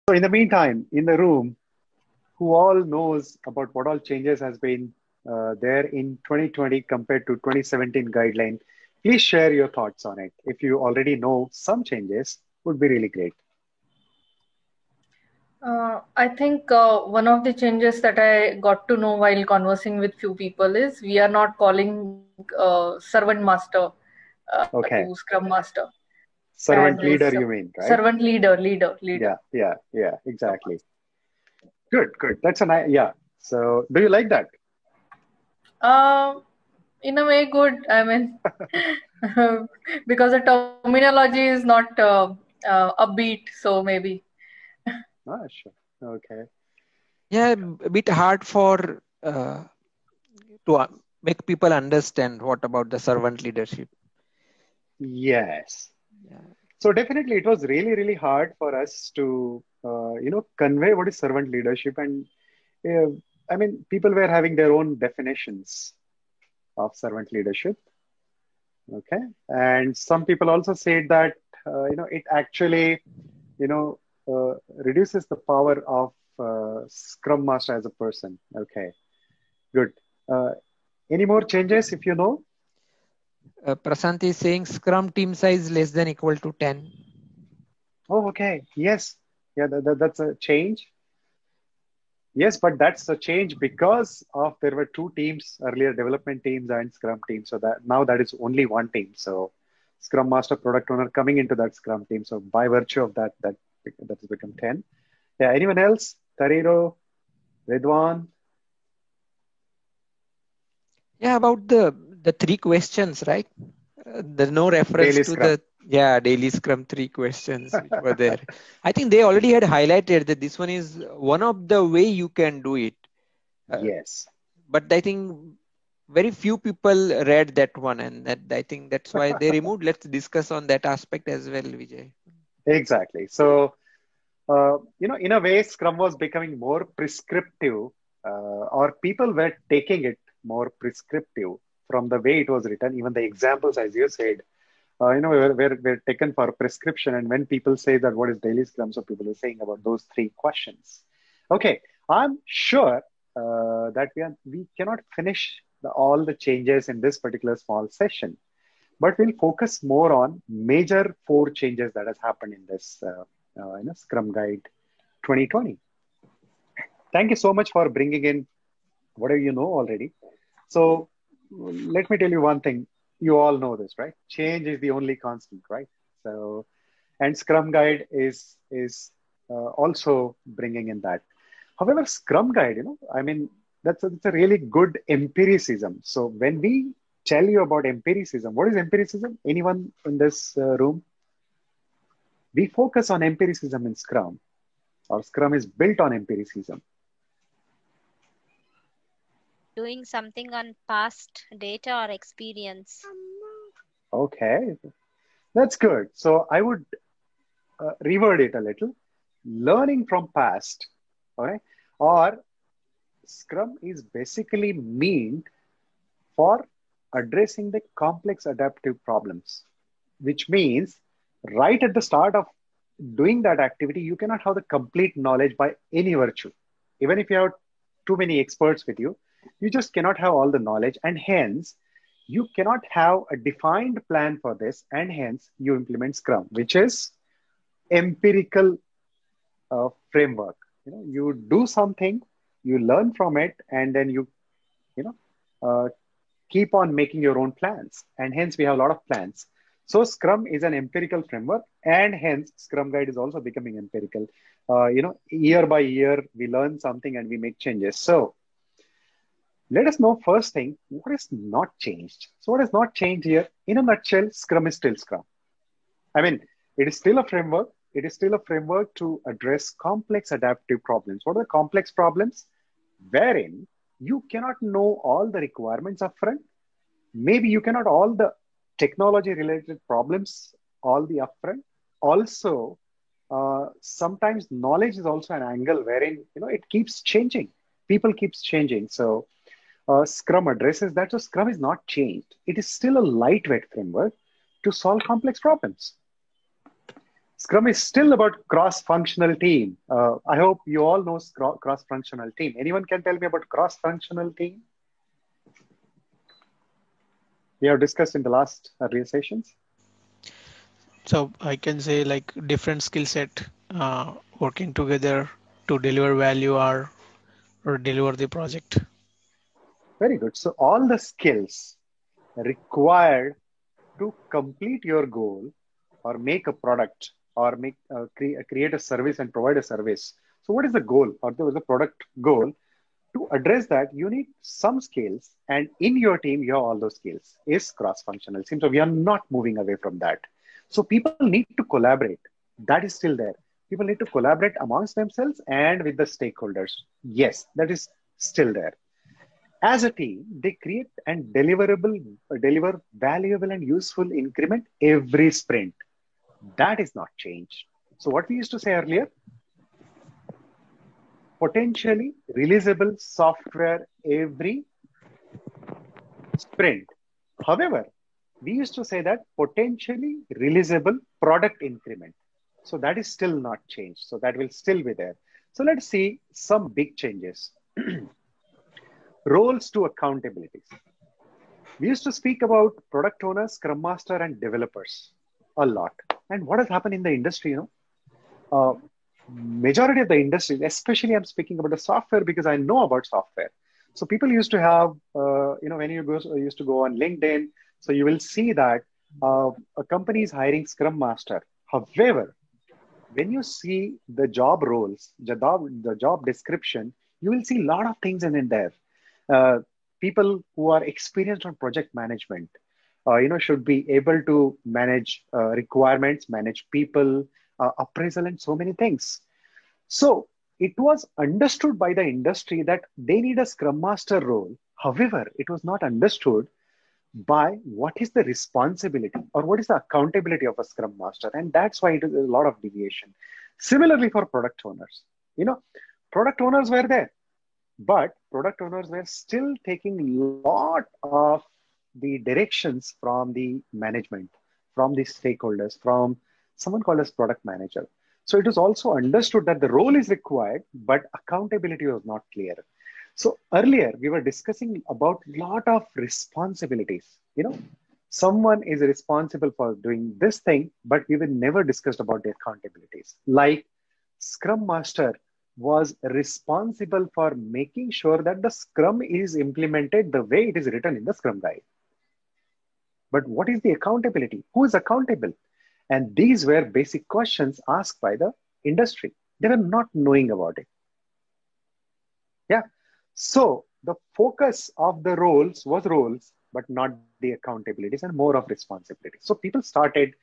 So in the meantime, in the room, who all knows about what all changes has been there in 2020 compared to 2017 guideline, please share your thoughts on it. If you already know some changes, would be really great. I think one of the changes that I got to know while conversing with few people is we are not calling servant master Okay. to scrum master, Servant and leader, it's you mean, right? servant leader. Yeah, Scrum exactly. master. Good. That's a nice, yeah. So do you like that? Uh, in a way, good. I mean, because the terminology is not upbeat, so maybe. Ah, sure. Okay. Yeah, a bit hard for to make people understand what about the servant leadership. Yes. Yeah. So definitely it was really, really hard for us to, convey what is servant leadership. And I mean, people were having their own definitions of servant leadership. Okay. And some people also said that, it actually, you know, reduces the power of Scrum Master as a person. Okay. Good. Uh, any more changes if you know? Prasant is saying Scrum team size less than equal to 10. Oh, okay. Yes. Yeah, that's a change. Yes, but that's a change because of there were two teams earlier, development teams and Scrum team. So that now that is only one team. So Scrum Master, product owner coming into that Scrum team. So by virtue of that, that has become 10. Yeah. Anyone else? Tariro, Ridwan. Yeah, about the three questions, right? There's no reference Daily to Scrum. the daily Scrum three questions which were there. I think they already had highlighted that this one is one of the way you can do it. Yes. But I think very few people read that one, and that I think that's why they removed. Let's discuss on that aspect as well, Vijay. Exactly. So, in a way, Scrum was becoming more prescriptive, or people were taking it more prescriptive from the way it was written. Even the examples, as you said, were taken for prescription. And when people say that what is daily Scrum, so people are saying about those three questions. Okay, I'm sure that we cannot finish all the changes in this particular small session, but we'll focus more on major four changes that has happened in this Scrum Guide 2020. Thank you so much for bringing in whatever you know already. So let me tell you one thing. You all know this, right? Change is the only constant, right? So, and Scrum Guide is also bringing in that. However, Scrum Guide, I mean, that's a really good empiricism. So when we tell you about empiricism, what is empiricism? Anyone in this room? We focus on empiricism in Scrum, or Scrum is built on empiricism. Doing something on past data or experience. Okay, that's good. So I would reword it a little. Learning from past, all right? Or Scrum is basically meant for addressing the complex adaptive problems, which means right at the start of doing that activity, you cannot have the complete knowledge by any virtue. Even if you have too many experts with you, you just cannot have all the knowledge, and hence you cannot have a defined plan for this, and hence you implement Scrum, which is empirical framework. You do something, you learn from it, and then you know uh, keep on making your own plans, and hence we have a lot of plans. So Scrum is an empirical framework, and hence Scrum Guide is also becoming empirical. Year by year we learn something and we make changes. So let us know first thing, what is not changed. So what is not changed here? In a nutshell, Scrum is still Scrum. I mean, it is still a framework. It is still a framework to address complex adaptive problems. What are the complex problems? Wherein you cannot know all the requirements upfront. Maybe you cannot all the technology related problems all the upfront. Also, sometimes knowledge is also an angle wherein it keeps changing. People keeps changing. So Scrum addresses that. So Scrum is not changed. It is still a lightweight framework to solve complex problems. Scrum is still about cross-functional team. I hope you all know cross-functional team. Anyone can tell me about cross-functional team? We have discussed in the last earlier sessions. So I can say like different skill set working together to deliver value or deliver the project. Very good. So all the skills required to complete your goal or make a product or create a service and provide a service. So what is the goal or the product goal? To address that, you need some skills, and in your team, you have all those skills. Is cross-functional. Seems so we are not moving away from that. So people need to collaborate. That is still there. People need to collaborate amongst themselves and with the stakeholders. Yes, that is still there. As a team, they create and deliver valuable and useful increment every sprint. That is not changed. So what we used to say earlier, potentially releasable software every sprint. However, we used to say that potentially releasable product increment. So that is still not changed. So that will still be there. So let's see some big changes. Roles to accountabilities. We used to speak about product owners, scrum master, and developers a lot. And what has happened in the industry, majority of the industry, especially I'm speaking about the software because I know about software. So people used to have, when used to go on LinkedIn, so you will see that a company is hiring scrum master. However, when you see the job roles, the job description, you will see a lot of things in there. People who are experienced on project management, should be able to manage requirements, manage people, appraisal, and so many things. So it was understood by the industry that they need a scrum master role. However, it was not understood by what is the responsibility or what is the accountability of a scrum master. And that's why it is a lot of deviation. Similarly for product owners, product owners were there, but product owners were still taking a lot of the directions from the management, from the stakeholders, from someone called as product manager. So it was also understood that the role is required, but accountability was not clear. So earlier we were discussing about a lot of responsibilities. Someone is responsible for doing this thing, but we were never discussed about the accountabilities. Like Scrum Master was responsible for making sure that the Scrum is implemented the way it is written in the Scrum Guide. But what is the accountability? Who is accountable? And these were basic questions asked by the industry. They were not knowing about it. Yeah. So the focus of the roles was roles, but not the accountabilities and more of responsibilities. So people started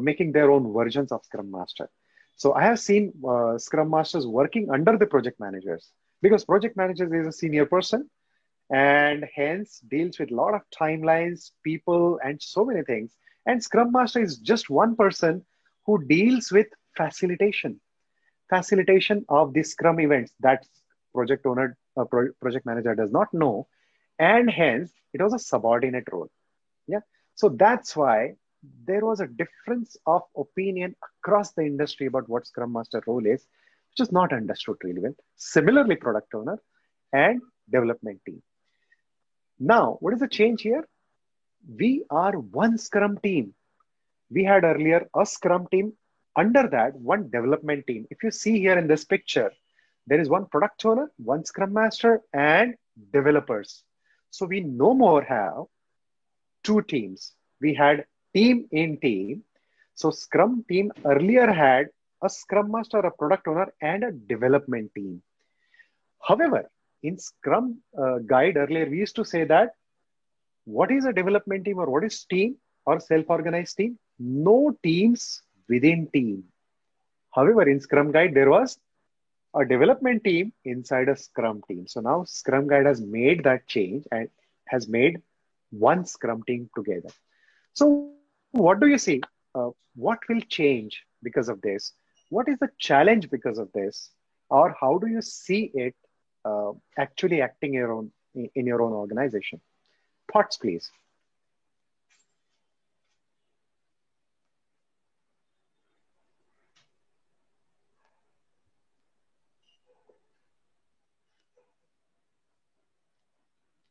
making their own versions of Scrum Master. So I have seen Scrum Masters working under the project managers because project managers is a senior person and hence deals with a lot of timelines, people, and so many things. And Scrum Master is just one person who deals with facilitation of the Scrum events that project owner, project manager does not know. And hence it was a subordinate role. Yeah. So that's why there was a difference of opinion across the industry about what Scrum Master role is, which is not understood really well. Similarly, product owner and development team. Now, what is the change here? We are one Scrum team. We had earlier a Scrum team. Under that, one development team. If you see here in this picture, there is one product owner, one Scrum Master, and developers. So we no more have two teams. We had team in team. So Scrum team earlier had a Scrum Master, a product owner, and a development team. However, in Scrum Guide earlier, we used to say that what is a development team or what is team or self-organized team? No teams within team. However, in Scrum Guide, there was a development team inside a Scrum team. So now Scrum Guide has made that change and has made one Scrum team together. So what do you see? What will change because of this? What is the challenge because of this? Or how do you see it actually acting in your own organization? Thoughts, please.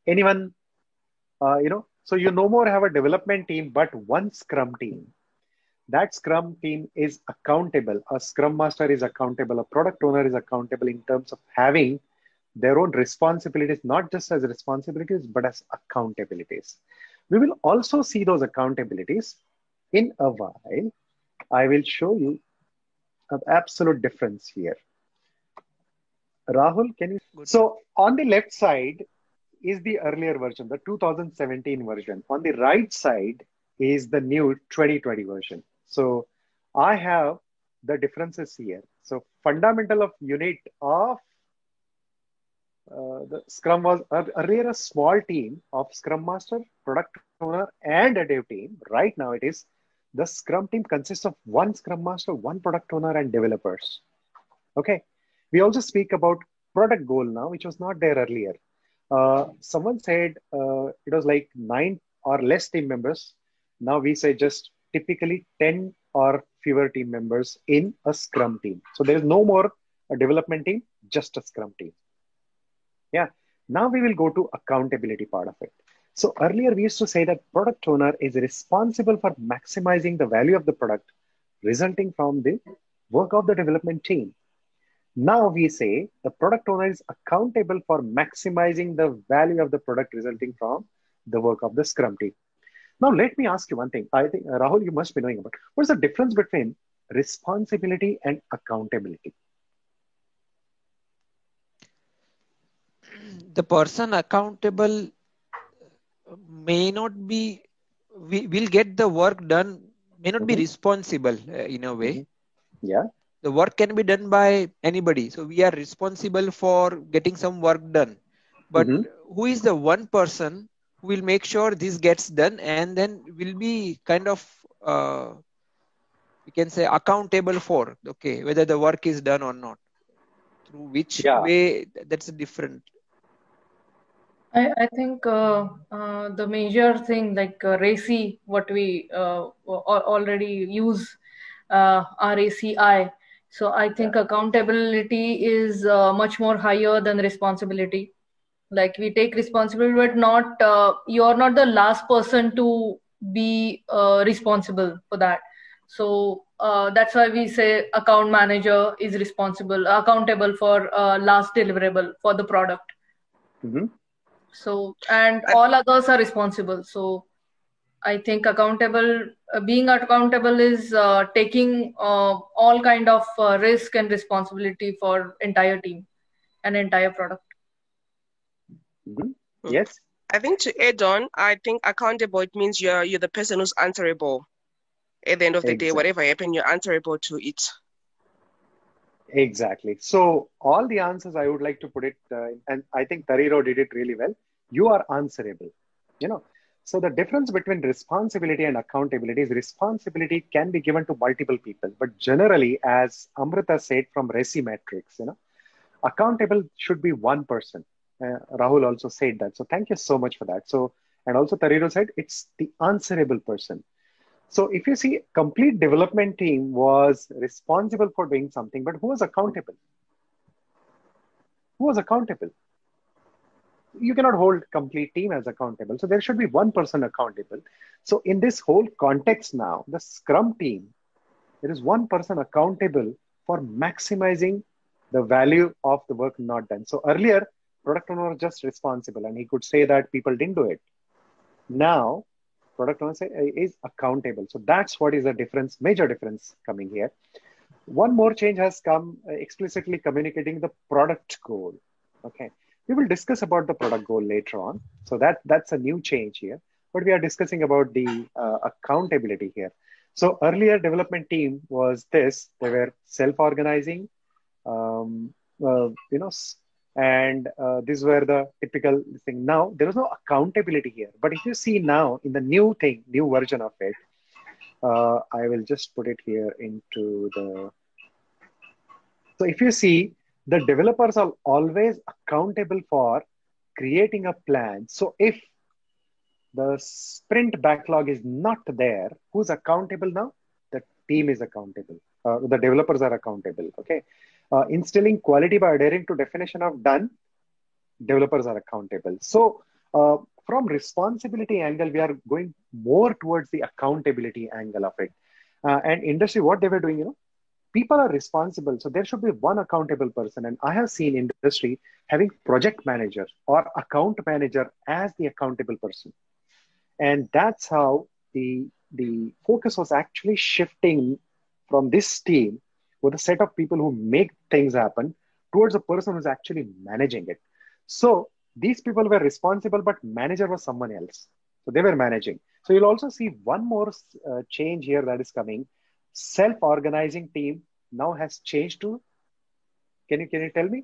Anyone, so you no more have a development team, but one Scrum team. That Scrum team is accountable. A Scrum Master is accountable. A product owner is accountable in terms of having their own responsibilities, not just as responsibilities, but as accountabilities. We will also see those accountabilities in a while. I will show you an absolute difference here. Rahul, can you? Good. So on the left side is the earlier version, the 2017 version. On the right side is the new 2020 version. So I have the differences here. So fundamental of unit of the Scrum was earlier a small team of Scrum Master, product owner, and a dev team. Right now it is the Scrum team consists of one Scrum Master, one product owner, and developers. Okay. We also speak about product goal now, which was not there earlier. Someone said it was like 9 or less team members. Now we say just typically 10 or fewer team members in a Scrum team. So there is no more a development team, just a Scrum team. Yeah. Now we will go to accountability part of it. So earlier we used to say that product owner is responsible for maximizing the value of the product resulting from the work of the development team. Now we say the product owner is accountable for maximizing the value of the product resulting from the work of the Scrum team. Now let me ask you one thing. I think Rahul, you must be knowing about what is the difference between responsibility and accountability? The person accountable may not be, will get the work done, may not be responsible in a way. Yeah. The work can be done by anybody. So we are responsible for getting some work done. But who is the one person who will make sure this gets done and then will be kind of, we can say, accountable for, okay, whether the work is done or not. Through which way, that's a different. I think the major thing like RACI, what we already use, RACI. So I think accountability is much more higher than responsibility. Like we take responsibility, but not you're not the last person to be responsible for that. So that's why we say account manager is accountable for last deliverable for the product. So, and all others are responsible. So I think being accountable is taking all kind of risk and responsibility for entire team and entire product. Yes. I think to add on, I think accountable, it means you're the person who's answerable. At the end of the day, whatever happened, you're answerable to it. Exactly. So all the answers I would like to put it, and I think Tariro did it really well. You are answerable. So the difference between responsibility and accountability is responsibility can be given to multiple people, but generally, as Amrita said from RACI Matrix, accountable should be one person. Rahul also said that. So thank you so much for that. So, and also Tariro said it's the answerable person. So if you see, complete development team was responsible for doing something, but who was accountable? Who was accountable? You cannot hold complete team as accountable. So there should be one person accountable. So in this whole context now, the Scrum team, there is one person accountable for maximizing the value of the work not done. So earlier, product owner was just responsible and he could say that people didn't do it. Now, product owner is accountable. So that's what is the difference, major difference coming here. One more change has come, explicitly communicating the product goal. Okay. We will discuss about the product goal later on. So that's a new change here. But we are discussing about the accountability here. So earlier development team was this. They were self-organizing, and these were the typical thing. Now, there is no accountability here. But if you see now in the new version of it, I will just put it here into the... So if you see, the developers are always accountable for creating a plan. So if the sprint backlog is not there, who's accountable now? The team is accountable. The developers are accountable. Okay. Instilling quality by adhering to definition of done, developers are accountable. So From responsibility angle, we are going more towards the accountability angle of it. And industry, what they were doing, people are responsible. So there should be one accountable person. And I have seen industry having project manager or account manager as the accountable person. And that's how the focus was actually shifting from this team with a set of people who make things happen towards a person who's actually managing it. So these people were responsible, but manager was someone else. So they were managing. So you'll also see one more change here that is coming. Self-organizing team now has changed to, can you tell me?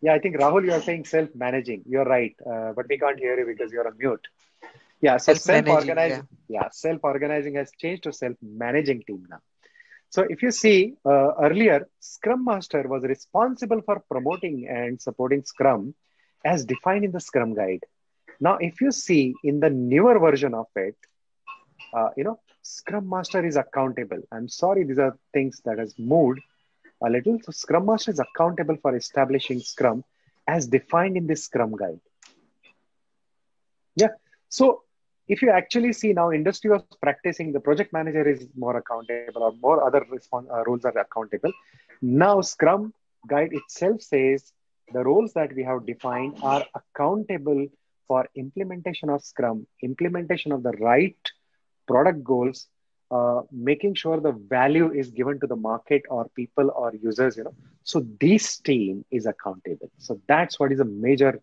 Yeah, I think Rahul, you are saying self-managing. You're right, but we can't hear you because you're on mute. Yeah, so self-organizing. Yeah, self-organizing has changed to self-managing team now. So if you see earlier, Scrum Master was responsible for promoting and supporting Scrum as defined in the Scrum Guide. Now, if you see in the newer version of it, Scrum Master is accountable. I'm sorry, these are things that has moved a little. So Scrum Master is accountable for establishing Scrum as defined in the Scrum Guide. Yeah. So if you actually see now, industry was practicing, the project manager is more accountable or more other roles are accountable. Now Scrum Guide itself says the roles that we have defined are accountable for implementation of Scrum, implementation of the right product goals, making sure the value is given to the market or people or users, So this team is accountable. So that's what is a major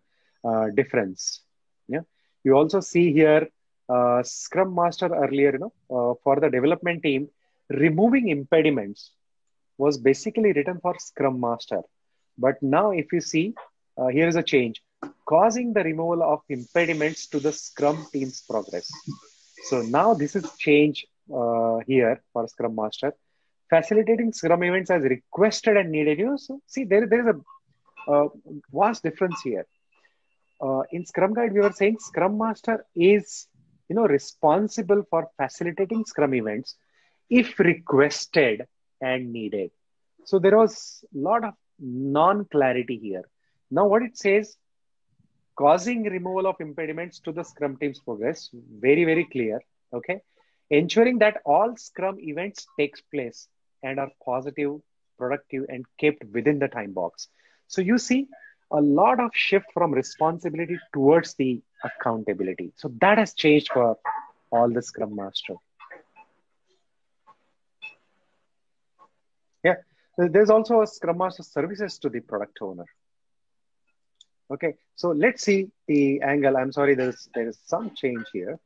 difference. Yeah. You also see here, Scrum Master earlier, for the development team, removing impediments was basically written for Scrum Master. But now if you see, here is a change, causing the removal of impediments to the Scrum team's progress. So now this is change here for Scrum Master. Facilitating Scrum events as requested and needed. So see, there is a vast difference here. In Scrum Guide, we were saying Scrum Master is, responsible for facilitating Scrum events if requested and needed. So there was a lot of non-clarity here. Now what it says, causing removal of impediments to the Scrum team's progress, very, very clear. Okay. Ensuring that all Scrum events takes place and are positive, productive, and kept within the time box. So you see a lot of shift from responsibility towards the accountability. So that has changed for all the Scrum Master. Yeah. There's also a Scrum Master services to the product owner. Okay. So let's see the angle. I'm sorry, there is some change here.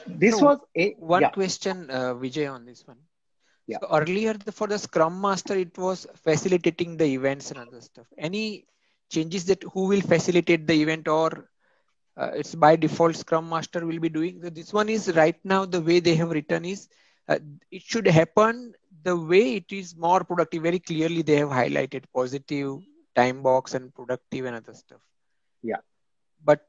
This was one question, Vijay, on this one. Yeah. So earlier for the Scrum Master, it was facilitating the events and other stuff. Any changes that who will facilitate the event, or it's by default Scrum Master will be doing? So this one is right now the way they have written is it should happen the way it is more productive. Very clearly they have highlighted positive, time box, and productive and other stuff. Yeah. But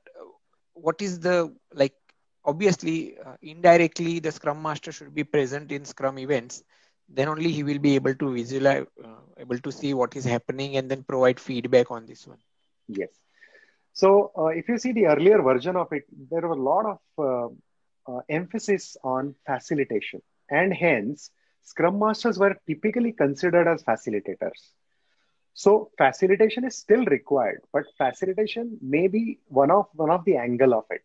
what is the, like, obviously indirectly the Scrum Master should be present in Scrum events. Then only he will be able to visualize, able to see what is happening and then provide feedback on this one. Yes. So if you see the earlier version of it, there was a lot of emphasis on facilitation, and hence Scrum Masters were typically considered as facilitators. So facilitation is still required, but facilitation may be one of the angle of it.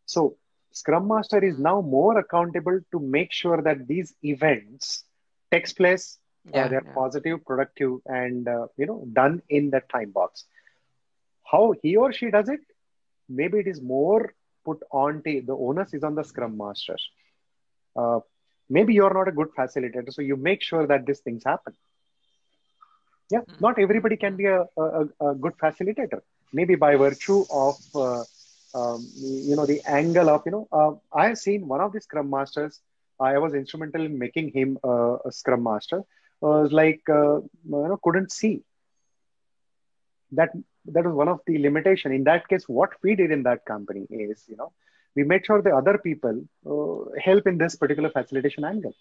So Scrum Master is now more accountable to make sure that these events takes place, they're positive, productive, and done in the time box. How he or she does it, maybe it is more put on the onus is on the Scrum Master. Maybe you're not a good facilitator, so you make sure that these things happen. Yeah, not everybody can be a good facilitator. Maybe by virtue of the angle of I have seen one of the Scrum Masters. I was instrumental in making him a Scrum Master. Was like couldn't see. That was one of the limitation. In that case, what we did in that company is we made sure the other people help in this particular facilitation angle.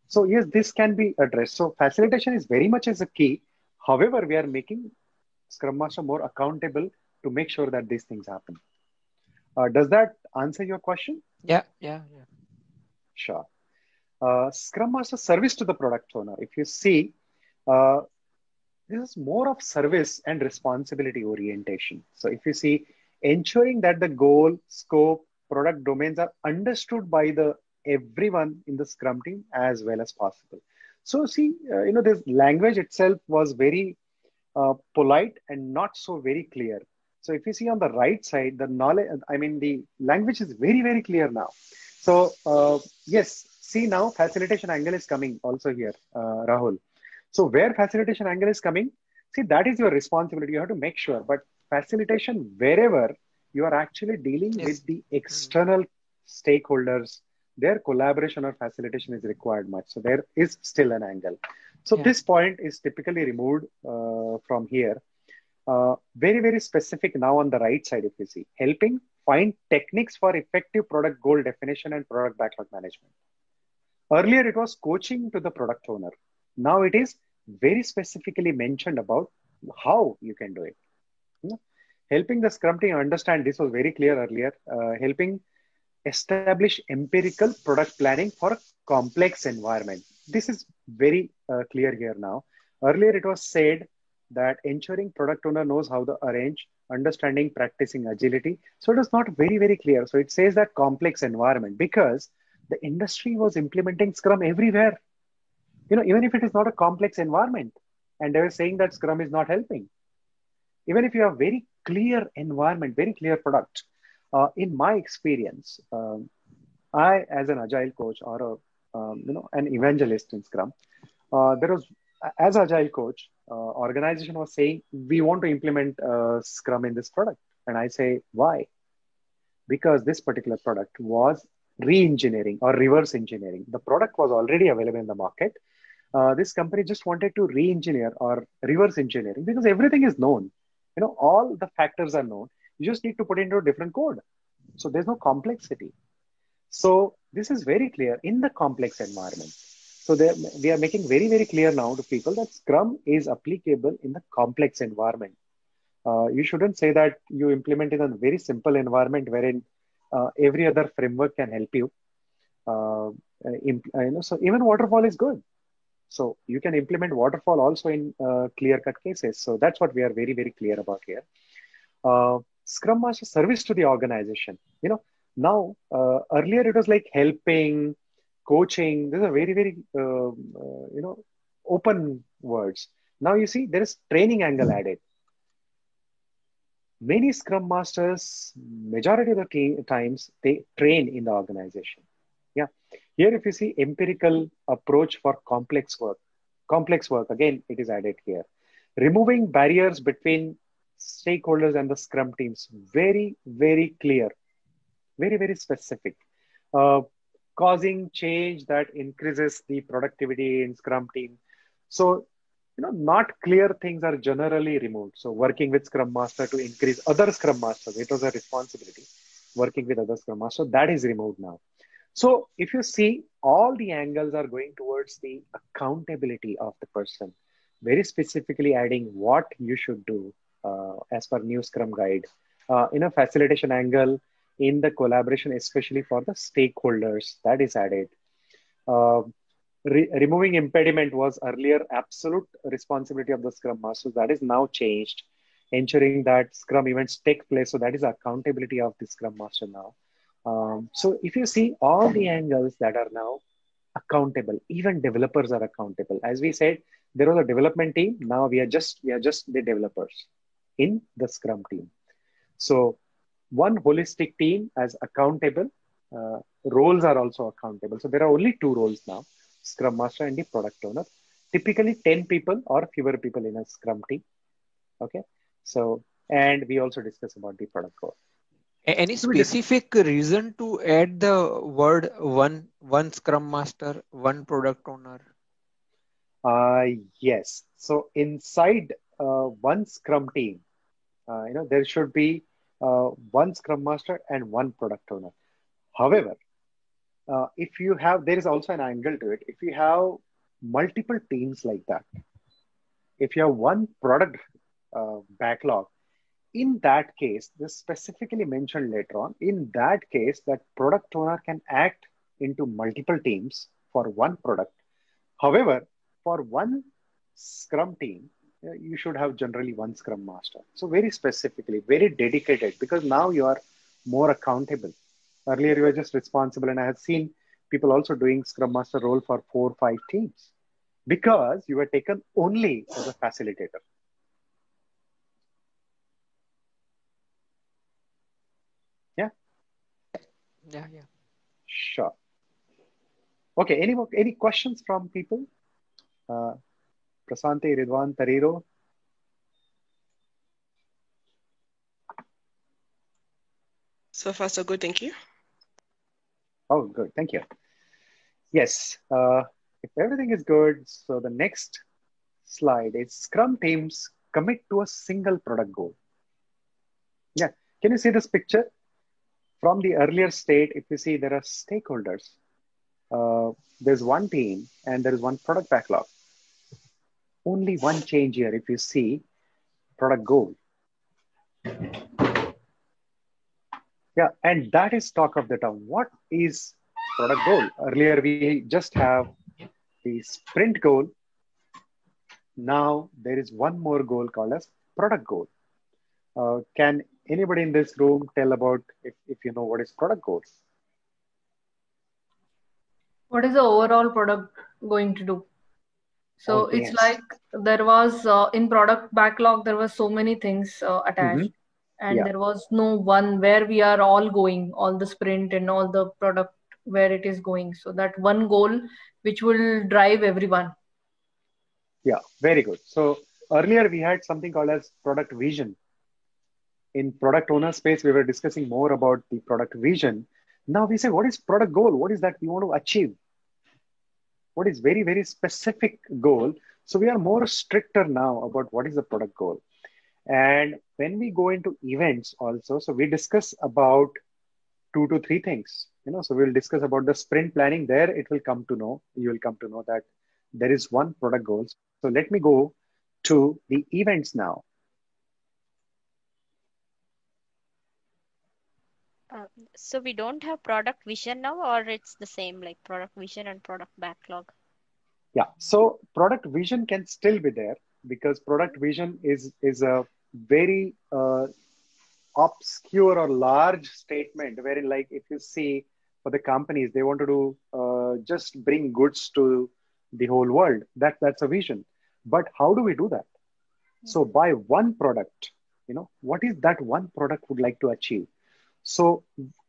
So yes, this can be addressed. So facilitation is very much as a key. However, we are making Scrum Master more accountable to make sure that these things happen. Does that answer your question? Yeah. Sure. Scrum Master service to the product owner. If you see, uh, this is more of service and responsibility orientation. So if you see, ensuring that the goal, scope, product domains are understood by the everyone in the Scrum team as well as possible. So see, this language itself was very polite and not so very clear. So if you see on the right side, the knowledge, the language is very, very clear now. So yes, see now facilitation angle is coming also here, Rahul. So where facilitation angle is coming, see that is your responsibility. You have to make sure, but facilitation wherever you are actually dealing Yes. with the external stakeholders, their collaboration or facilitation is required much. So there is still an angle. So Yeah. this point is typically removed from here. Very, very specific now on the right side, if you see, helping find techniques for effective product goal definition and product backlog management. Earlier, it was coaching to the product owner. Now it is very specifically mentioned about how you can do it. Helping the Scrum team understand, this was very clear earlier, helping establish empirical product planning for a complex environment. This is very clear here now. Earlier, it was said that ensuring product owner knows how to arrange, understanding, practicing agility. So it was not very, very clear. So it says that complex environment because the industry was implementing Scrum everywhere. Even if it is not a complex environment, and they were saying that Scrum is not helping. Even if you have very clear environment, very clear product, in my experience, I, as an agile coach or an evangelist in Scrum, there was, as agile coach, organization was saying, we want to implement Scrum in this product. And I say, why? Because this particular product was re-engineering or reverse engineering. The product was already available in the market. This company just wanted to re-engineer or reverse engineering because everything is known. All the factors are known. You just need to put into a different code. So there's no complexity. So this is very clear in the complex environment. So we are making very, very clear now to people that Scrum is applicable in the complex environment. You shouldn't say that you implement in a very simple environment wherein every other framework can help you. So even waterfall is good. So you can implement waterfall also in clear-cut cases. So that's what we are very, very clear about here. Scrum Master service to the organization. Now earlier it was like helping, coaching. These are very, very open words. Now you see there is training angle added. Many Scrum Masters, majority of the times, they train in the organization. Yeah. Here, if you see empirical approach for complex work, again, it is added here. Removing barriers between stakeholders and the Scrum teams. Very, very clear. Very, very specific. Causing change that increases the productivity in Scrum team. So, not clear things are generally removed. So working with Scrum Master to increase other Scrum Masters, it was a responsibility. Working with other Scrum Master, that is removed now. So if you see, all the angles are going towards the accountability of the person, very specifically adding what you should do as per new Scrum guide, in a facilitation angle, in the collaboration, especially for the stakeholders, that is added. Removing impediment was earlier absolute responsibility of the Scrum Master. That is now changed, ensuring that Scrum events take place. So that is accountability of the Scrum Master now. So if you see all the angles that are now accountable, even developers are accountable. As we said, there was a development team. Now we are just the developers in the Scrum team. So one holistic team as accountable. Roles are also accountable. So there are only two roles now, Scrum Master and the product owner. Typically 10 people or fewer people in a Scrum team. Okay. So, and we also discuss about the product goal. Any specific reason to add the word one Scrum Master, one product owner? Yes. So inside one Scrum team, there should be one Scrum Master and one product owner. However, if you have, there is also an angle to it. If you have multiple teams like that, if you have one product backlog, in that case, this specifically mentioned later on, in that case, that product owner can act into multiple teams for one product. However, for one Scrum team, you should have generally one Scrum Master. So very specifically, very dedicated, because now you are more accountable. Earlier, you were just responsible, and I have seen people also doing Scrum Master role for 4 or 5 teams because you were taken only as a facilitator. Yeah? Yeah. Sure. Okay, any questions from people? Prasanti, Ridwan, Tariro? So far, so good. Thank you. Oh, good. Thank you. Yes. If everything is good, so the next slide is Scrum teams commit to a single product goal. Yeah. Can you see this picture? From the earlier state, if you see there are stakeholders, there's one team and there is one product backlog. Only one change here if you see product goal. Yeah, and that is talk of the town. What is product goal? Earlier we just have the sprint goal. Now there is one more goal called as product goal. Can anybody in this room tell about if you know what is product goals? What is the overall product going to do? So it's like there was in product backlog, there were so many things attached. And there was no one where we are all going, all the sprint and all the product where it is going. So that one goal which will drive everyone. Yeah, very good. So earlier we had something called as product vision. In product owner space, we were discussing more about the product vision. Now we say, what is product goal? What is that we want to achieve? What is very, very specific goal? So we are more stricter now about what is the product goal. And when we go into events also, so we discuss about 2 to 3 things, so we'll discuss about the sprint planning. There you will come to know that there is one product goal. So let me go to the events now. So we don't have product vision now, or it's the same like product vision and product backlog? Yeah, so product vision can still be there because product vision is a very obscure or large statement wherein, like, if you see for the companies, they want to do just bring goods to the whole world. That's a vision. But how do we do that? So by one product, what is that one product would like to achieve? So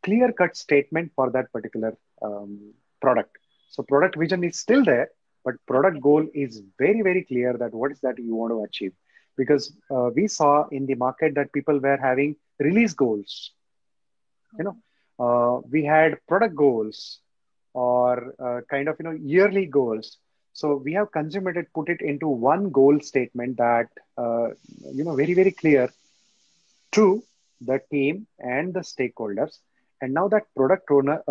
clear-cut statement for that particular product. So product vision is still there, but product goal is very, very clear that what is that you want to achieve. Because we saw in the market that people were having release goals. We had product goals or kind of, yearly goals. So we have consummated, put it into one goal statement that, very, very clear to the team and the stakeholders. And now that product owner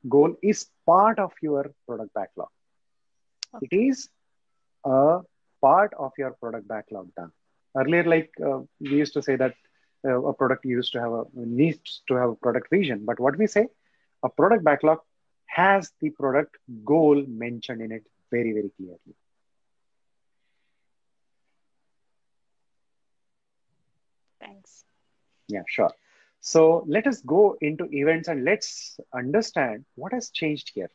goal is part of your product backlog. Okay. It is a part of your product backlog done. Earlier, like we used to say that a product needs to have a product vision. But what we say, a product backlog has the product goal mentioned in it very, very clearly. Thanks. Yeah, sure. So let us go into events and let's understand what has changed here.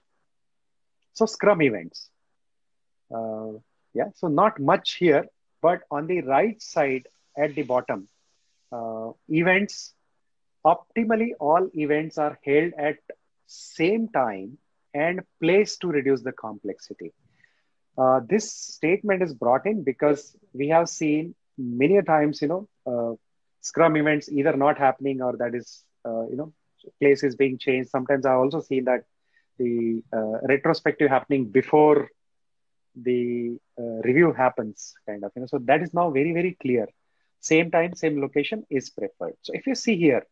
So Scrum events. So not much here, but on the right side at the bottom, events, optimally all events are held at same time and place to reduce the complexity. This statement is brought in because we have seen many times, Scrum events either not happening or that is, place is being changed. Sometimes I've also seen that the retrospective happening before the review happens, kind of, so that is now very, very clear. Same time, same location is preferred. So if you see here,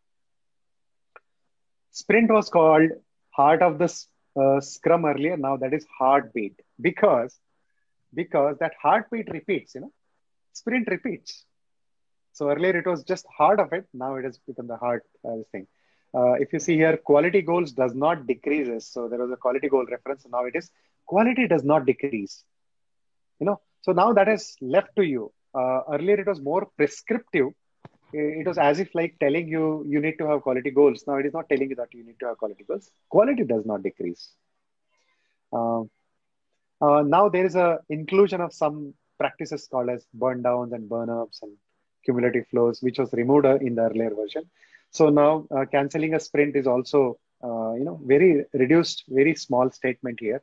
sprint was called heart of the Scrum earlier. Now that is heartbeat because that heartbeat repeats, sprint repeats. So earlier it was just heart of it. Now it has become the heart thing. If you see here, quality goals does not decreases. So there was a quality goal reference. Now it is quality does not decrease. So now that is left to you. Earlier it was more prescriptive. It was as if like telling you need to have quality goals. Now it is not telling you that you need to have quality goals. Quality does not decrease. Uh, now there is a inclusion of some practices called as burn downs and burn ups and cumulative flows, which was removed in the earlier version. So now canceling a sprint is also very reduced, very small statement here.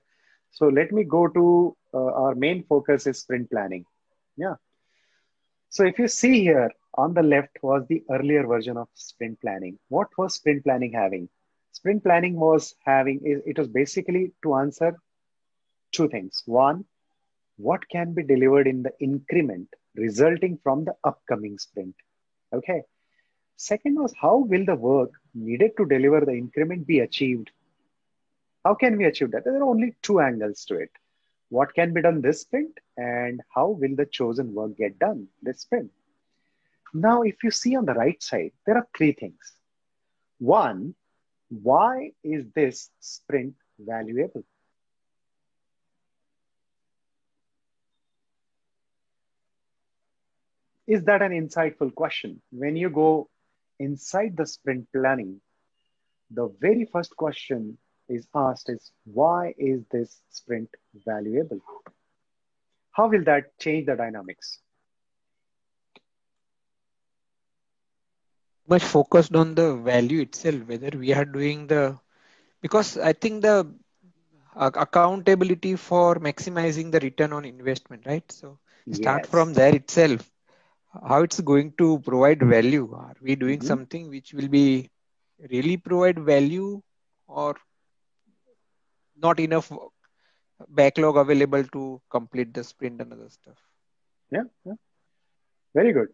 So let me go to our main focus is sprint planning. Yeah. So if you see here on the left was the earlier version of sprint planning. What was sprint planning having? Sprint planning was having, it was basically to answer two things. One, what can be delivered in the increment resulting from the upcoming sprint? Okay. Second was how will the work needed to deliver the increment be achieved? How can we achieve that? There are only two angles to it. What can be done this sprint and how will the chosen work get done this sprint? Now, if you see on the right side, there are three things. One, why is this sprint valuable? Is that an insightful question? When you go inside the sprint planning, the very first question is asked is, why is this sprint valuable? How will that change the dynamics? Much focused on the value itself, whether we are doing because I think the accountability for maximizing the return on investment, right? So start from Yes. there itself. How it's going to provide value? Are we doing something which will be really provide value, or not enough backlog available to complete the sprint and other stuff? Yeah. Very good.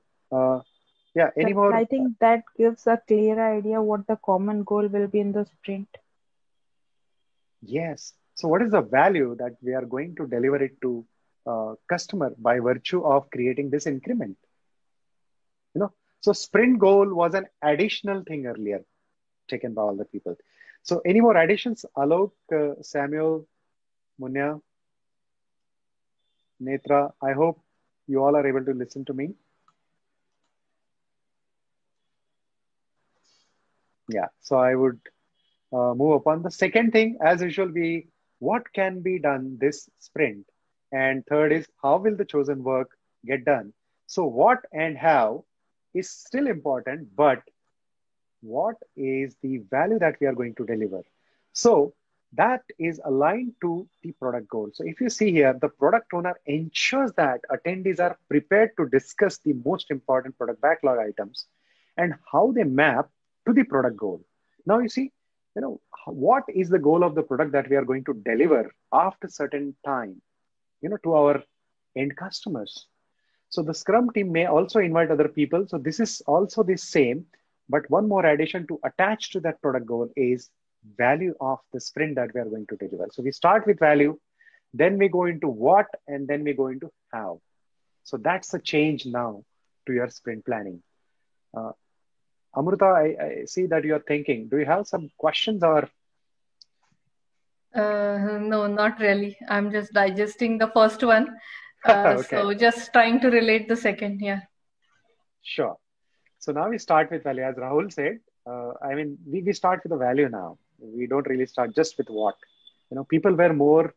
Yeah. Any Correct. more? I think that gives a clear idea what the common goal will be in the sprint. Yes. So what is the value that we are going to deliver it to customer by virtue of creating this increment? So sprint goal was an additional thing earlier taken by all the people. So any more additions? Alok, Samuel, Munya, Netra, I hope you all are able to listen to me. Yeah. So I would move upon the second thing. As usual, what can be done this sprint? And third is how will the chosen work get done? So what and how is still important, but what is the value that we are going to deliver? So that is aligned to the product goal. So if you see here, the product owner ensures that attendees are prepared to discuss the most important product backlog items and how they map to the product goal. Now you see, what is the goal of the product that we are going to deliver after certain time, to our end customers. So the Scrum team may also invite other people. So this is also the same, but one more addition to attach to that product goal is value of the sprint that we are going to deliver. So we start with value, then we go into what, and then we go into how. So that's the change now to your sprint planning. Amruta, I see that you are thinking. Do you have some questions or? No, not really. I'm just digesting the first one. Okay. So just trying to relate the second. Yeah. Sure. So now we start with value. As Rahul said, we start with the value now. We don't really start just with what. People were more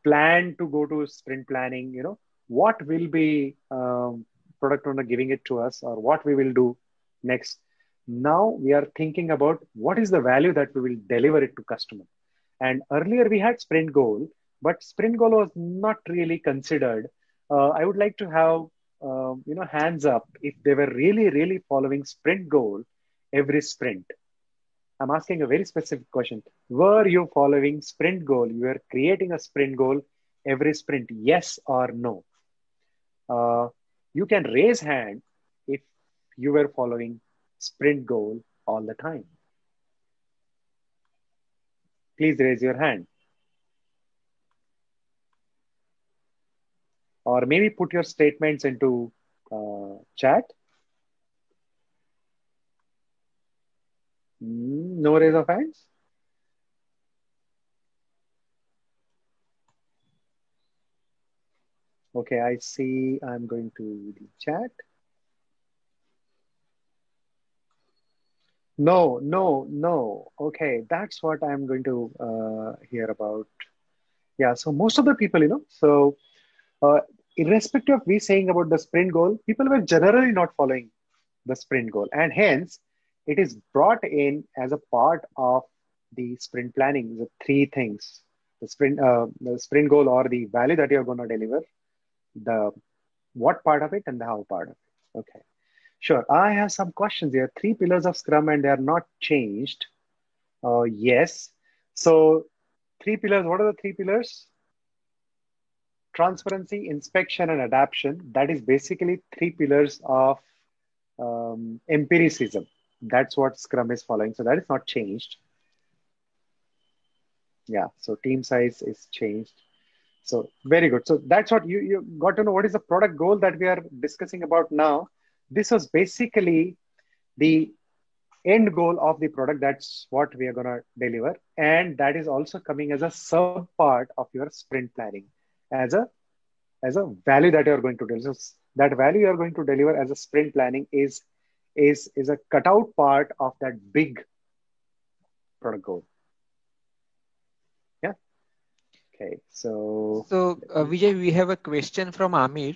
planned to go to sprint planning. What will be product owner giving it to us, or what we will do next. Now we are thinking about what is the value that we will deliver it to customer. And earlier we had sprint goal, but sprint goal was not really considered. I would like to have hands up if they were really following sprint goal every sprint. I'm asking a very specific question. Were you following sprint goal? You were creating a sprint goal every sprint, yes or no? You can raise hand if you were following sprint goal all the time. Please raise your hand. Or maybe put your statements into chat? No raise of hands? Okay, I see. I'm going to the chat. No. Okay, that's what I'm going to hear about. Yeah, so most of the people, so uh, irrespective of we saying about the sprint goal, people were generally not following the sprint goal. And hence, it is brought in as a part of the sprint planning, the three things, the sprint goal or the value that you're going to deliver, the what part of it and the how part of it. Okay. Sure. I have some questions here. 3 pillars of Scrum and they are not changed. Yes. So 3 pillars, what are the 3 pillars? Transparency, inspection, and adaptation. That is basically 3 pillars of empiricism. That's what Scrum is following. So that is not changed. Yeah. So team size is changed. So very good. So that's what you got to know. What is the product goal that we are discussing about now? This was basically the end goal of the product. That's what we are going to deliver. And that is also coming as a sub part of your sprint planning as a value that you're going to deliver. So that value you're going to deliver as a sprint planning is a cutout part of that big product goal. Yeah. Okay. So Vijay, we have a question from Amir.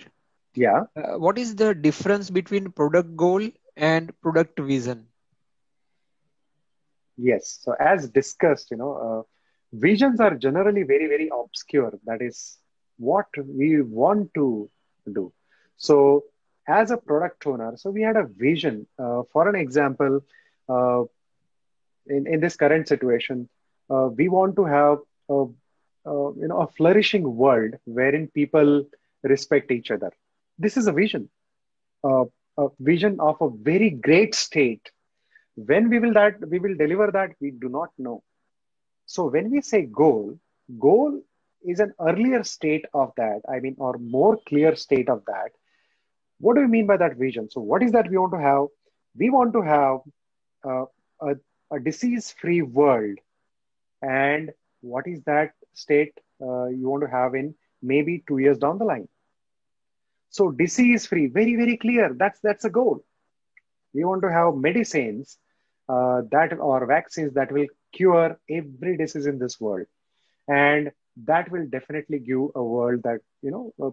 Yeah. What is the difference between product goal and product vision? Yes. So as discussed, visions are generally very, very obscure. That is what we want to do. So as a product owner, so we had a vision. For an example, in this current situation, we want to have a flourishing world wherein people respect each other. This is a vision of a very great state. When we will deliver that, we do not know. So when we say goal is an earlier state of that, or more clear state of that. What do we mean by that vision? So what is that we want to have? We want to have a disease-free world. And what is that state you want to have in maybe 2 years down the line? So disease-free, very, very clear. That's a goal. We want to have medicines or vaccines that will cure every disease in this world. And that will definitely give a world that,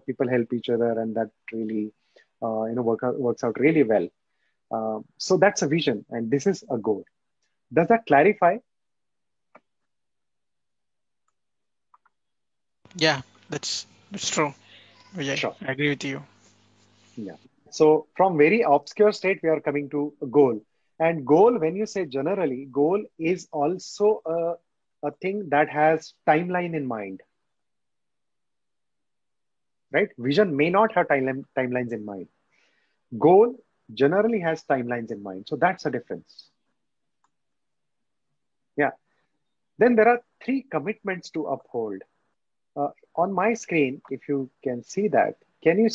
people help each other and that really, works out really well. So that's a vision and this is a goal. Does that clarify? Yeah, that's true. Yeah, Sure. I agree with you. Yeah. So from very obscure state, we are coming to a goal. And goal, when you say generally, goal is also a thing that has timeline in mind. Right? Vision may not have timelines in mind. Goal generally has timelines in mind. So that's a difference. Yeah. Then there are 3 commitments to uphold. On my screen, if you can see that, can you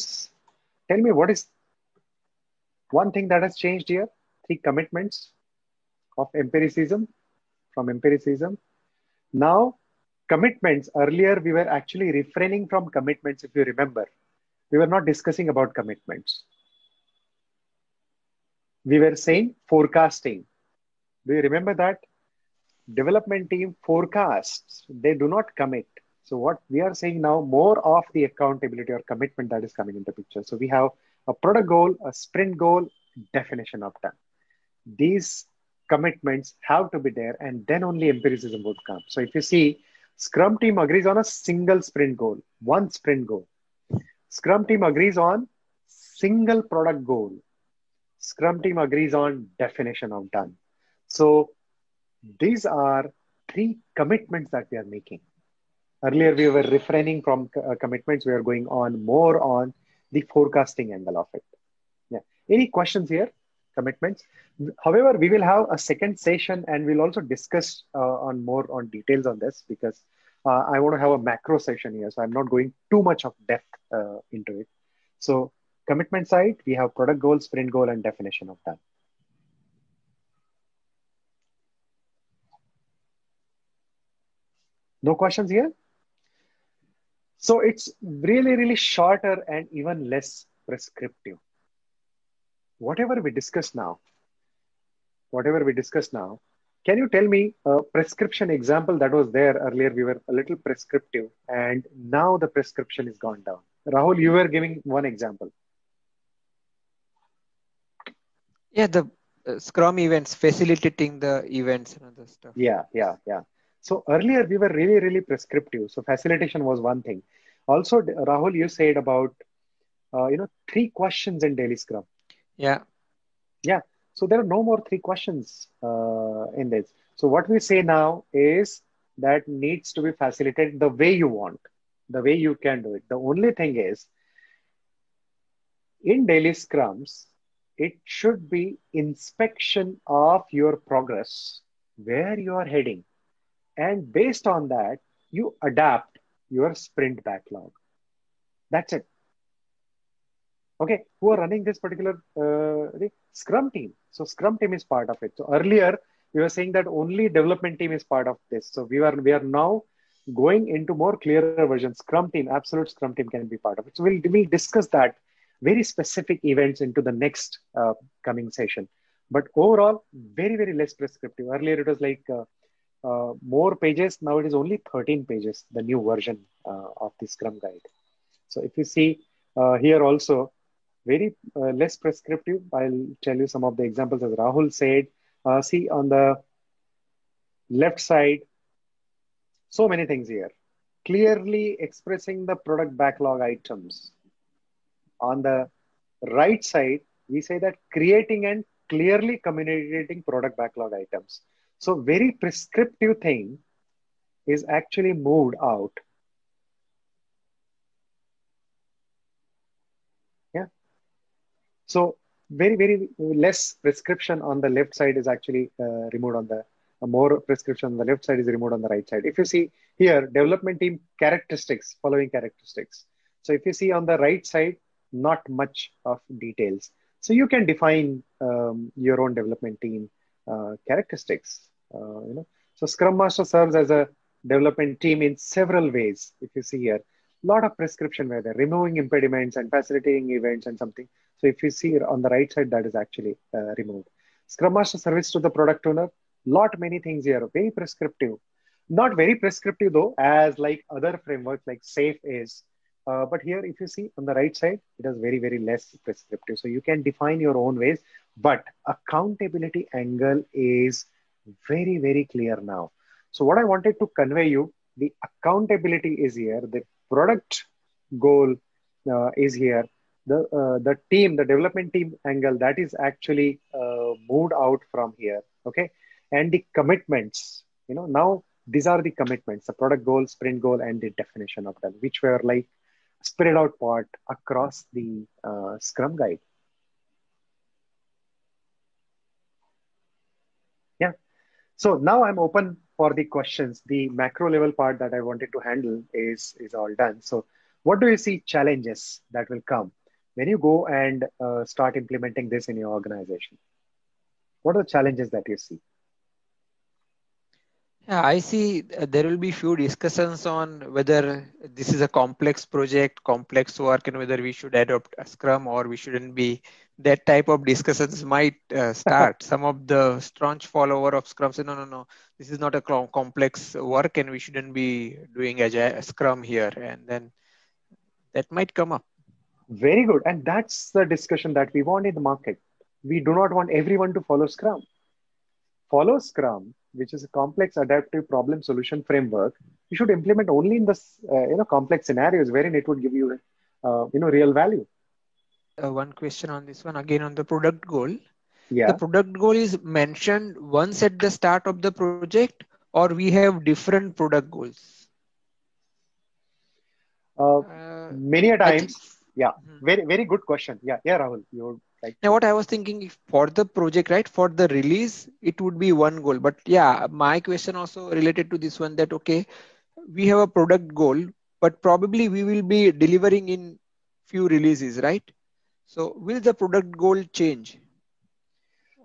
tell me what is one thing that has changed here? 3 commitments of empiricism, from empiricism. Now, commitments, earlier we were actually refraining from commitments, if you remember. We were not discussing about commitments. We were saying forecasting. Do you remember that? Development team forecasts, they do not commit. So what we are saying now, more of the accountability or commitment that is coming into picture. So we have a product goal, a sprint goal, definition of time. These commitments have to be there and then only empiricism would come. So if you see, Scrum team agrees on a single sprint goal, one sprint goal. Scrum team agrees on single product goal. Scrum team agrees on definition of done. So these are 3 commitments that we are making. Earlier, we were refraining from commitments. We are going on more on the forecasting angle of it. Yeah. Any questions here? Commitments. However, we will have a second session and we'll also discuss more on details on this because I want to have a macro session here. So I'm not going too much of depth into it. So commitment side, we have product goal, sprint goal, and definition of done. No questions here? So it's really, really shorter and even less prescriptive. Whatever we discuss now, can you tell me a prescription example that was there earlier? We were a little prescriptive and now the prescription is gone down. Rahul, you were giving one example. Yeah, the Scrum events, facilitating the events and other stuff. Yeah. So earlier we were really, really prescriptive. So facilitation was one thing. Also, Rahul, you said about, 3 questions in daily Scrum. Yeah. So there are no more 3 questions in this. So what we say now is that needs to be facilitated the way you want, the way you can do it. The only thing is, in daily Scrums, it should be inspection of your progress, where you are heading. And based on that, you adapt your sprint backlog. That's it. Okay, who are running this particular Scrum team? So Scrum team is part of it. So earlier we were saying that only development team is part of this. So we are now going into more clearer version. Scrum team, absolute Scrum team can be part of it. So we'll discuss that very specific events into the next coming session. But overall, very, very less prescriptive. Earlier it was like more pages. Now it is only 13 pages, the new version of the Scrum guide. So if you see here also, very less prescriptive. I'll tell you some of the examples as Rahul said. See on the left side, so many things here. Clearly expressing the product backlog items. On the right side, we say that creating and clearly communicating product backlog items. So very prescriptive thing is actually moved out. So very, very less prescription on the left side is actually removed on the more prescription on the left side is removed on the right side. If you see here, development team characteristics, following characteristics. So if you see on the right side, not much of details. So you can define your own development team characteristics. So Scrum Master serves as a development team in several ways. If you see here, a lot of prescription where they're removing impediments and facilitating events and something. So if you see on the right side, that is actually removed. Scrum Master service to the product owner, many things here, very prescriptive. Not very prescriptive though, as like other frameworks like SAFe is. But here, if you see on the right side, it is very, very less prescriptive. So you can define your own ways, but accountability angle is very, very clear now. So what I wanted to convey you, the accountability is here, the product goal is here. The team, the development team angle, that is actually moved out from here. Okay. And the commitments, now these are the commitments, the product goal, sprint goal, and the definition of them, which were like spread out part across the Scrum guide. Yeah. So now I'm open for the questions. The macro level part that I wanted to handle is all done. So what do you see challenges that will come when you go and start implementing this in your organization? What are the challenges that you see? Yeah, I see there will be few discussions on whether this is a complex project, complex work, and whether we should adopt a Scrum or we shouldn't be. That type of discussions might start. Some of the staunch follower of Scrum say, no, this is not a complex work and we shouldn't be doing a Scrum here. And then that might come up. Very good. And that's the discussion that we want in the market. We do not want everyone to follow Scrum. Follow Scrum, which is a complex adaptive problem solution framework. You should implement only in the complex scenarios wherein it would give you real value. One question on this one, again on the product goal. Yeah. The product goal is mentioned once at the start of the project, or we have different product goals? Many a times. Yeah. Very, very good question. Yeah, Rahul. Now, what I was thinking, if for the project, right, for the release, it would be one goal. But yeah, my question also related to this one that, okay, we have a product goal, but probably we will be delivering in few releases, right? So will the product goal change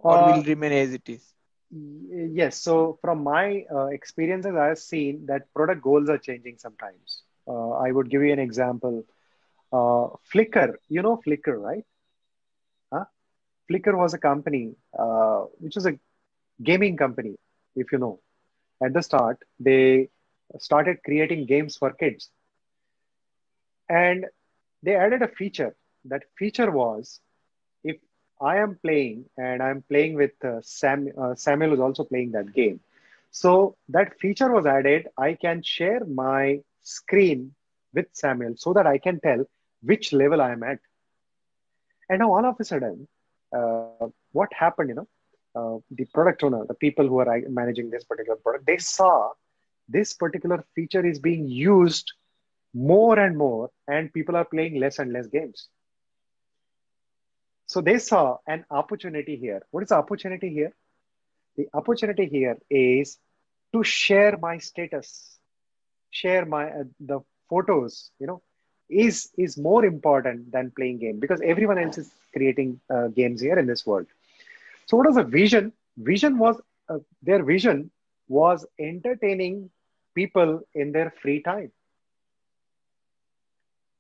or will remain as it is? Yes. So from my experiences, I have seen that product goals are changing sometimes. I would give you an example. Flickr, you know Flickr, right? Huh? Flickr was a company which was a gaming company, if you know. At the start, they started creating games for kids, and they added a feature. That feature was, if I am playing and I'm playing with Samuel is also playing that game. So that feature was added. I can share my screen with Samuel so that I can tell which level I am at. And now all of a sudden, what happened, the product owner, the people who are managing this particular product, they saw this particular feature is being used more and more, and people are playing less and less games. So they saw an opportunity here. What is the opportunity here? The opportunity here is to share my status, share my the photos. Is more important than playing game, because everyone else is creating games here in this world. So what was the vision? Their vision was entertaining people in their free time.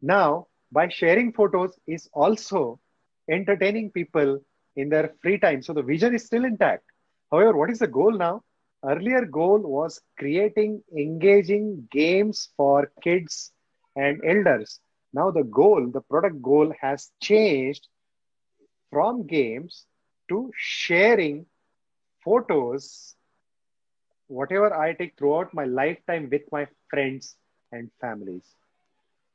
Now, by sharing photos is also entertaining people in their free time. So the vision is still intact. However, what is the goal now? Earlier goal was creating engaging games for kids and elders. Now the product goal has changed from games to sharing photos, whatever I take throughout my lifetime with my friends and families.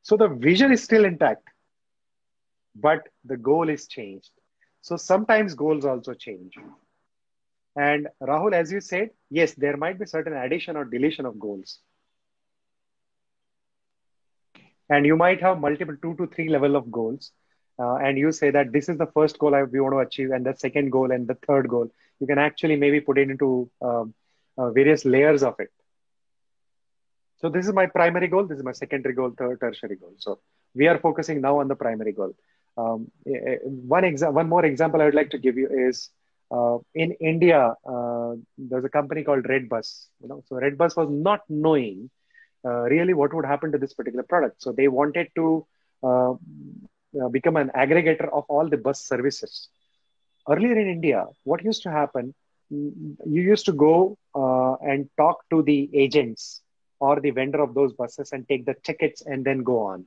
So the vision is still intact, but the goal is changed. So sometimes goals also change. And Rahul, as you said, yes, there might be certain addition or deletion of goals. And you might have multiple 2 to 3 level of goals. And you say that this is the first goal we want to achieve, and the second goal and the third goal. You can actually maybe put it into various layers of it. So this is my primary goal. This is my secondary goal, tertiary goal. So we are focusing now on the primary goal. One more example I would like to give you is in India, there's a company called Redbus. So Redbus was not knowing really what would happen to this particular product. So they wanted to become an aggregator of all the bus services. Earlier in India, what used to happen, you used to go and talk to the agents or the vendor of those buses and take the tickets and then go on.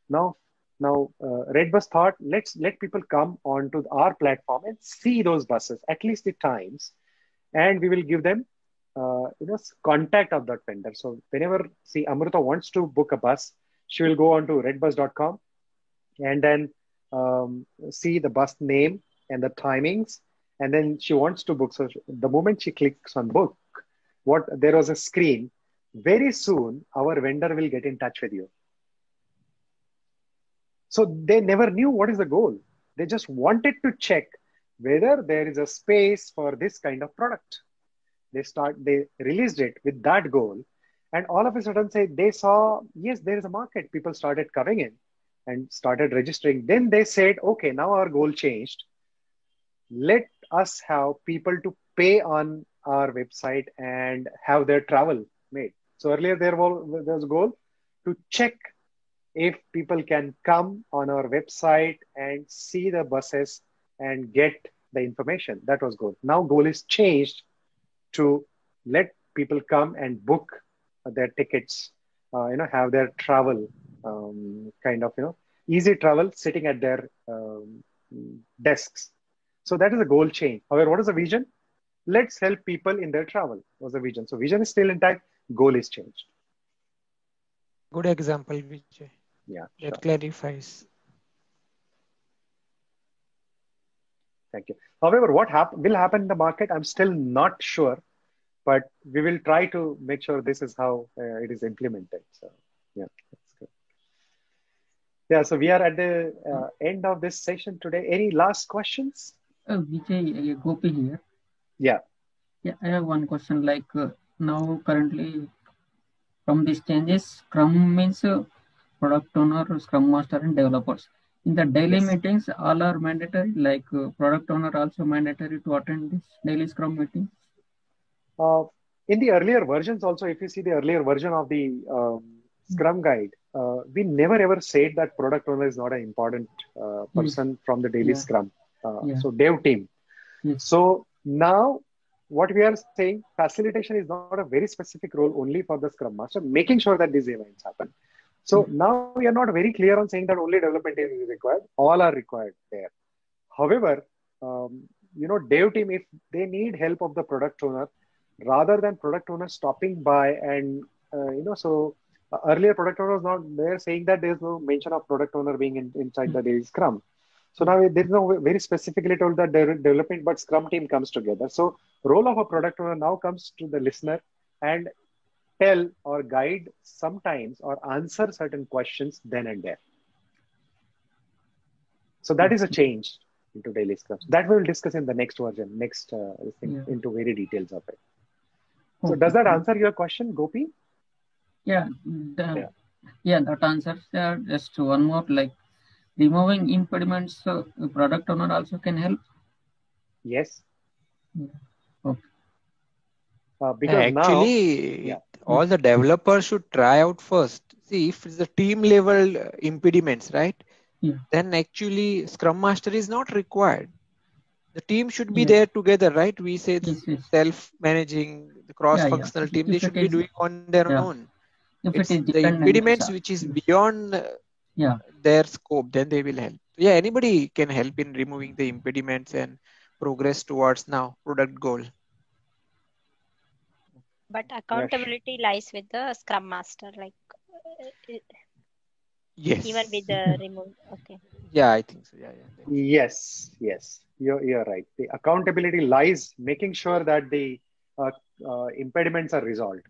Now, Redbus thought, let people come onto our platform and see those buses, at least the times, and we will give them contact of that vendor. So whenever Amruta wants to book a bus, she will go on to redbus.com and then see the bus name and the timings, and then she wants to book. So the moment she clicks on book, there was a screen. Very soon, our vendor will get in touch with you. So they never knew what is the goal. They just wanted to check whether there is a space for this kind of product. They released it with that goal. And all of a sudden they saw, yes, there is a market. People started coming in and started registering. Then they said, okay, now our goal changed. Let us have people to pay on our website and have their travel made. So earlier there was a goal to check if people can come on our website and see the buses and get the information. That was goal. Now goal is changed to let people come and book their tickets, have their travel easy travel sitting at their desks. So that is a goal change. However, what is the vision? Let's help people in their travel was the vision. So vision is still intact. Goal is changed. Good example, Vijay. Yeah, that sure. clarifies. Thank you. However, what will happen in the market, I'm still not sure, but we will try to make sure this is how it is implemented. So, yeah, that's good. Yeah, so we are at the end of this session today. Any last questions? Vijay, Gopi here. Yeah. Yeah, I have one question. Like now, currently, from these changes, Scrum means product owner, Scrum Master, and developers. In the daily Yes. meetings, all are mandatory, like product owner also mandatory to attend this daily Scrum meeting. In the earlier versions also, if you see the earlier version of the Scrum guide, we never ever said that product owner is not an important person from the daily Yeah. Scrum. Yeah. So dev team. Yes. So now what we are saying, facilitation is not a very specific role only for the Scrum Master, making sure that these events happen. So now we are not very clear on saying that only development is required. All are required there. However, dev team, if they need help of the product owner, rather than product owner stopping by and, earlier product owner was not there saying that there's no mention of product owner being inside the daily Scrum. So now there's no very specifically told that development, but Scrum team comes together. So role of a product owner now comes to the listener and tell or guide sometimes or answer certain questions then and there. So that is a change into daily Scrum. That we will discuss in the next version, into very details of it. So does that answer your question, Gopi? Yeah, that answers. Just one more, like removing impediments, product owner also can help. Yes. Okay. Because actually, all the developers should try out first. See, if it's the team level impediments, right? Yeah. Then actually Scrum Master is not required. The team should be there together, right? We say self-managing, the cross-functional team, they should be doing on their own. If it's it is the impediments which is beyond their scope, then they will help. Yeah, anybody can help in removing the impediments and progress towards now product goal. But accountability lies with the Scrum Master, like yes, even with the remove. Okay. Yeah, I think so. Yes, you're right. The accountability lies making sure that the impediments are resolved.